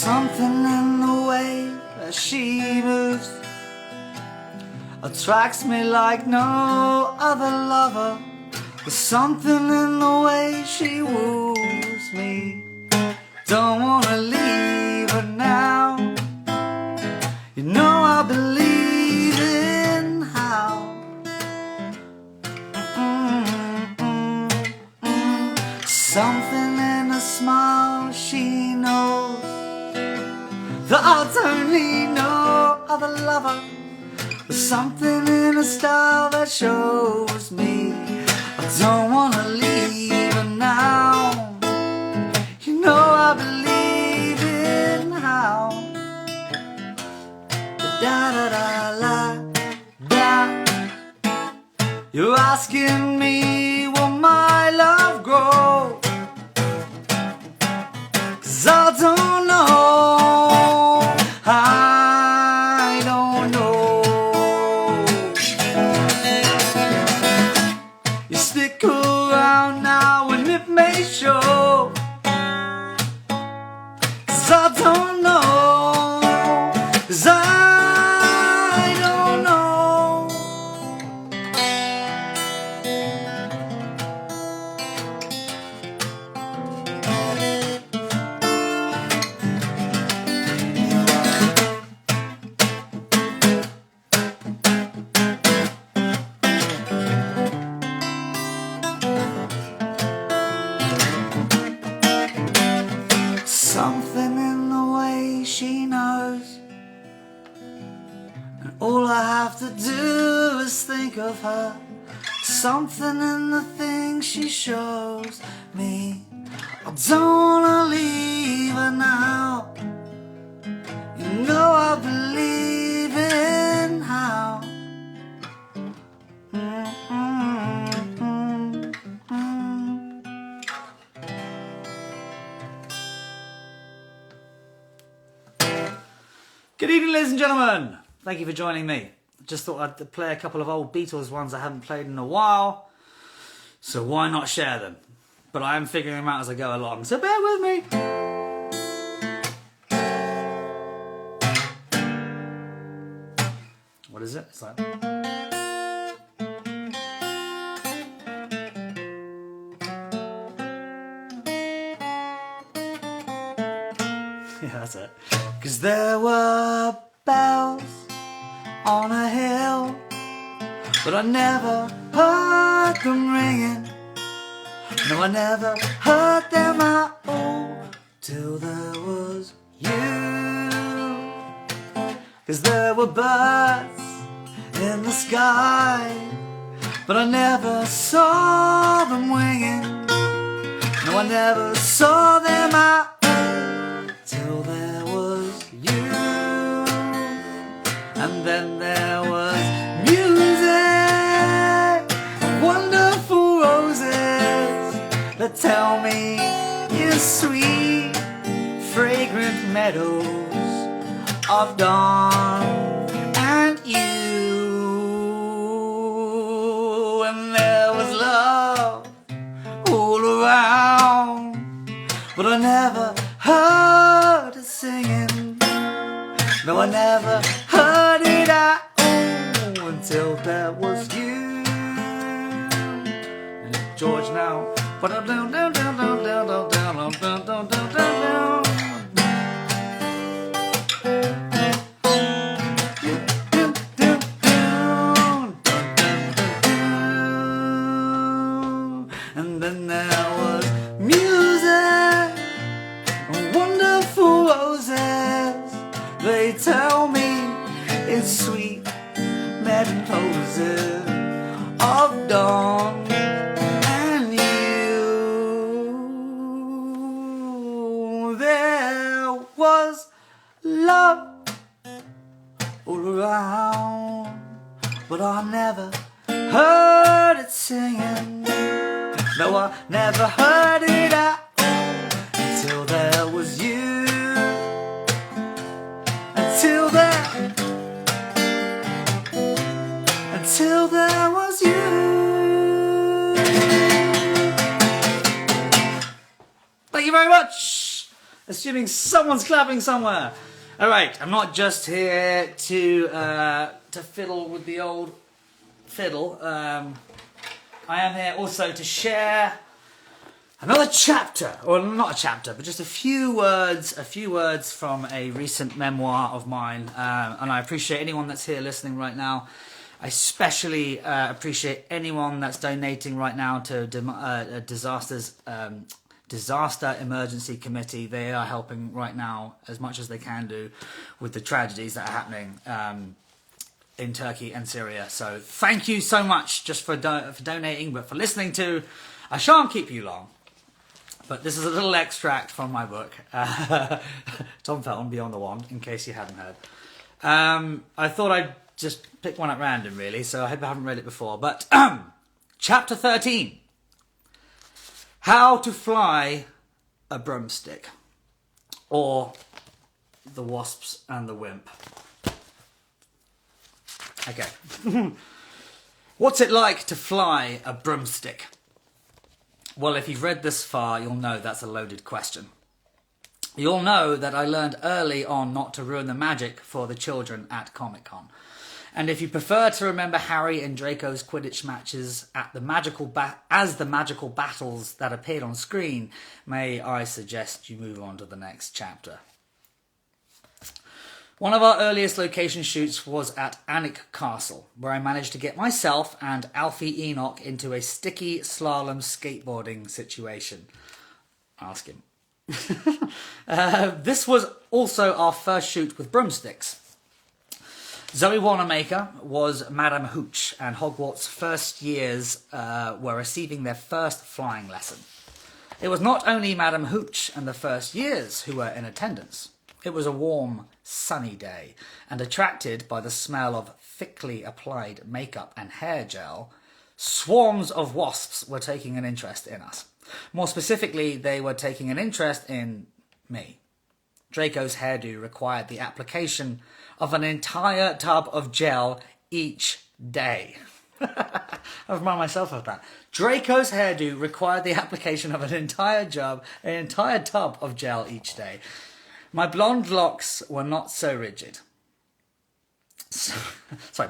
something in the way that she moves attracts me like no other lover. There's something in the way she woos me. Don't wanna leave her now. You know I believe in how. Something in a smile she knows that I'll only no other lover. There's something in her style that shows me I don't wanna leave her now. You know I believe in how. Da da da la da. You're asking me will my love grow? 'Cause I don't know. I don't know. You stick around now and it may show. 'Cause I don't know. 'Cause I don't know. Something in the way she knows, and all I have to do is think of her. Something in the things she shows me. I don't wanna leave her now. You know I believe in how. Good evening, ladies and gentlemen. Thank you for joining me. Just thought I'd play a couple of old Beatles ones I haven't played in a while. So why not share them? But I am figuring them out as I go along, so bear with me. What is it? It's like... yeah, that's it. 'Cause there were bells on a hill, but I never heard them ringing. No, I never heard them at all till there was you. 'Cause there were birds in the sky, but I never saw them winging. No, I never saw them at all till there was you. And then there was music, wonderful roses that tell me in sweet, fragrant meadows of dawn and you. And there was love all around, but I never heard it singing. No, I never heard it at all until there was you. And George now. And then there was music, wonderful roses. They tell me it's sweet meadows of dawn and you. There was love all around, but I never heard it singing. No, I never heard it at all until there was you. Until there was you. Thank you very much. Assuming someone's clapping somewhere. All right, I'm not just here to fiddle with the old fiddle. I am here also to share another chapter, or not a chapter, but just a few words from a recent memoir of mine. And I appreciate anyone that's here listening right now. I especially appreciate anyone that's donating right now to Disaster Emergency Committee. They are helping right now as much as they can do with the tragedies that are happening in Turkey and Syria. So thank you so much just for donating, but for listening to. I shan't keep you long, but this is a little extract from my book, Tom Felton, Beyond the Wand, in case you hadn't heard. I thought I'd just pick one at random, really, so I hope I haven't read it before. But Chapter 13. How to Fly a Broomstick, or The Wasps and the Wimp. Okay. What's it like to fly a broomstick? Well, if you've read this far, you'll know that's a loaded question. You'll know that I learned early on not to ruin the magic for the children at Comic-Con. And if you prefer to remember Harry and Draco's Quidditch matches as the magical battles that appeared on screen, may I suggest you move on to the next chapter. One of our earliest location shoots was at Alnwick Castle, where I managed to get myself and Alfie Enoch into a sticky slalom skateboarding situation. Ask him. This was also our first shoot with broomsticks. Zoe Wanamaker was Madame Hooch, and Hogwarts' first years were receiving their first flying lesson. It was not only Madame Hooch and the first years who were in attendance. It was a warm, sunny day, and attracted by the smell of thickly applied makeup and hair gel, swarms of wasps were taking an interest in us. More specifically, they were taking an interest in me. Draco's hairdo required the application of an entire tub of gel each day. I remind myself of that. Draco's hairdo required the application of an entire tub of gel each day. My blonde locks were not so rigid.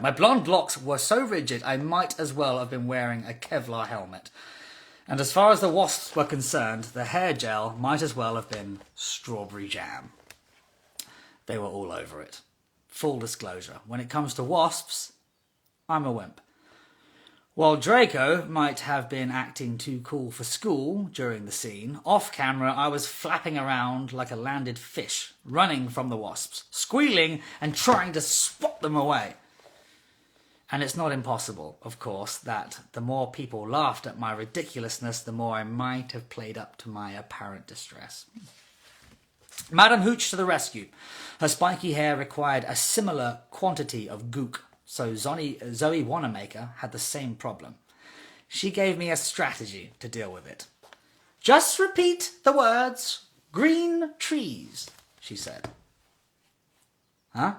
My blonde locks were so rigid I might as well have been wearing a Kevlar helmet. And as far as the wasps were concerned, the hair gel might as well have been strawberry jam. They were all over it. Full disclosure, when it comes to wasps, I'm a wimp. While Draco might have been acting too cool for school during the scene, off camera I was flapping around like a landed fish, running from the wasps, squealing and trying to swat them away. And it's not impossible, of course, that the more people laughed at my ridiculousness, the more I might have played up to my apparent distress. Madame Hooch to the rescue. Her spiky hair required a similar quantity of gook, so Zoe Wanamaker had the same problem. She gave me a strategy to deal with it. Just repeat the words, green trees, she said. Huh?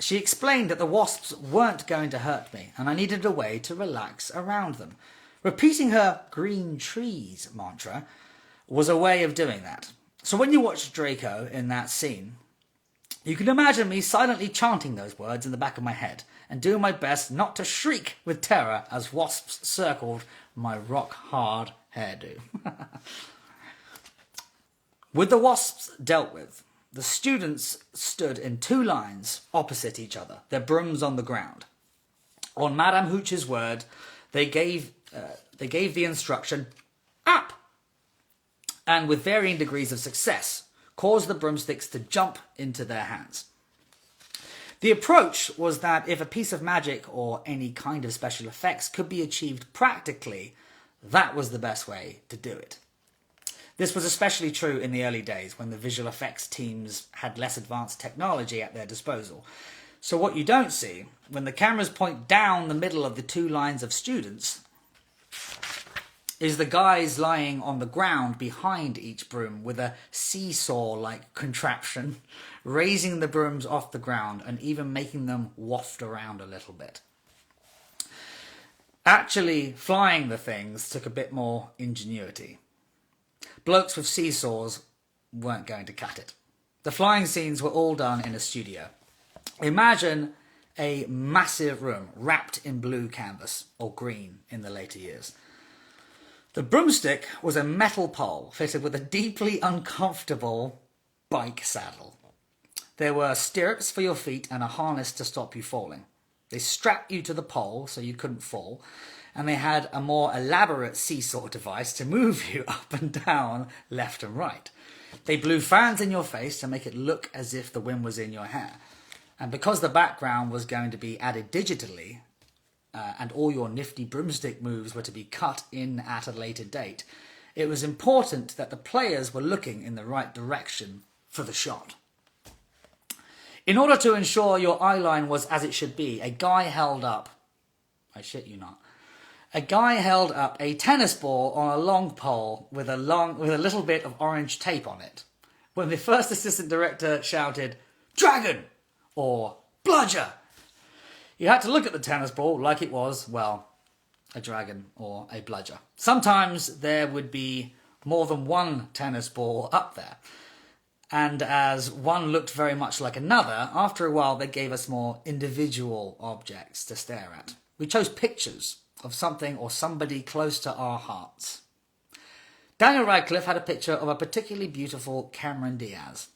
She explained that the wasps weren't going to hurt me, and I needed a way to relax around them. Repeating her green trees mantra was a way of doing that. So when you watch Draco in that scene, you can imagine me silently chanting those words in the back of my head and doing my best not to shriek with terror as wasps circled my rock-hard hairdo. With the wasps dealt with, the students stood in two lines opposite each other, their brooms on the ground. On Madame Hooch's word, they gave the instruction, up! And with varying degrees of success, caused the broomsticks to jump into their hands. The approach was that if a piece of magic or any kind of special effects could be achieved practically, that was the best way to do it. This was especially true in the early days when the visual effects teams had less advanced technology at their disposal. So what you don't see, when the cameras point down the middle of the two lines of students, is the guys lying on the ground behind each broom with a seesaw-like contraption, raising the brooms off the ground and even making them waft around a little bit. Actually, flying the things took a bit more ingenuity. Blokes with seesaws weren't going to cut it. The flying scenes were all done in a studio. Imagine a massive room wrapped in blue canvas, or green in the later years. The broomstick was a metal pole fitted with a deeply uncomfortable bike saddle. There were stirrups for your feet and a harness to stop you falling. They strapped you to the pole so you couldn't fall, and they had a more elaborate seesaw device to move you up and down, left and right. They blew fans in your face to make it look as if the wind was in your hair. And because the background was going to be added digitally, and all your nifty broomstick moves were to be cut in at a later date, it was important that the players were looking in the right direction for the shot. In order to ensure your eye line was as it should be, a guy held up, I shit you not, a guy held up a tennis ball on a long pole with a little bit of orange tape on it. When the first assistant director shouted, "Dragon!" or "Bludger!" you had to look at the tennis ball like it was, well, a dragon or a bludger. Sometimes there would be more than one tennis ball up there. And as one looked very much like another, after a while they gave us more individual objects to stare at. We chose pictures of something or somebody close to our hearts. Daniel Radcliffe had a picture of a particularly beautiful Cameron Diaz.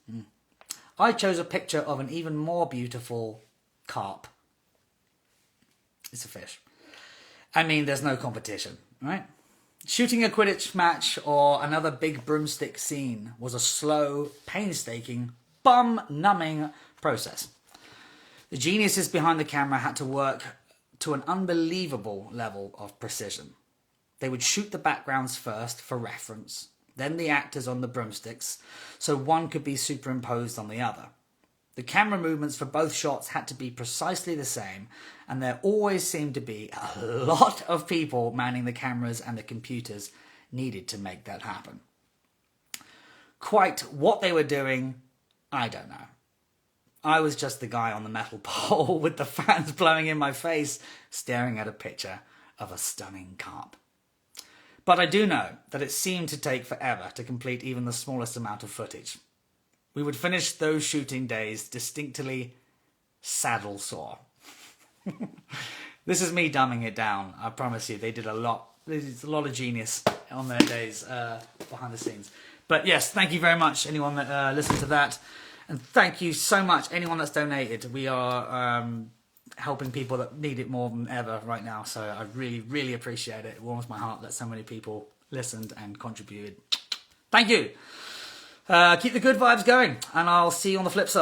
I chose a picture of an even more beautiful carp. It's a fish. I mean, there's no competition, right? Shooting a Quidditch match or another big broomstick scene was a slow, painstaking, bum-numbing process. The geniuses behind the camera had to work to an unbelievable level of precision. They would shoot the backgrounds first for reference, then the actors on the broomsticks, so one could be superimposed on the other. The camera movements for both shots had to be precisely the same, and there always seemed to be a lot of people manning the cameras and the computers needed to make that happen. Quite what they were doing, I don't know. I was just the guy on the metal pole with the fans blowing in my face, staring at a picture of a stunning carp. But I do know that it seemed to take forever to complete even the smallest amount of footage. We would finish those shooting days distinctly saddle sore. This is me dumbing it down. I promise you, they did a lot. There's a lot of genius on their days behind the scenes. But yes, thank you very much, anyone that listened to that. And thank you so much, anyone that's donated. We are helping people that need it more than ever right now. So I really, really appreciate it. It warms my heart that so many people listened and contributed. Thank you. Keep the good vibes going, and I'll see you on the flip side.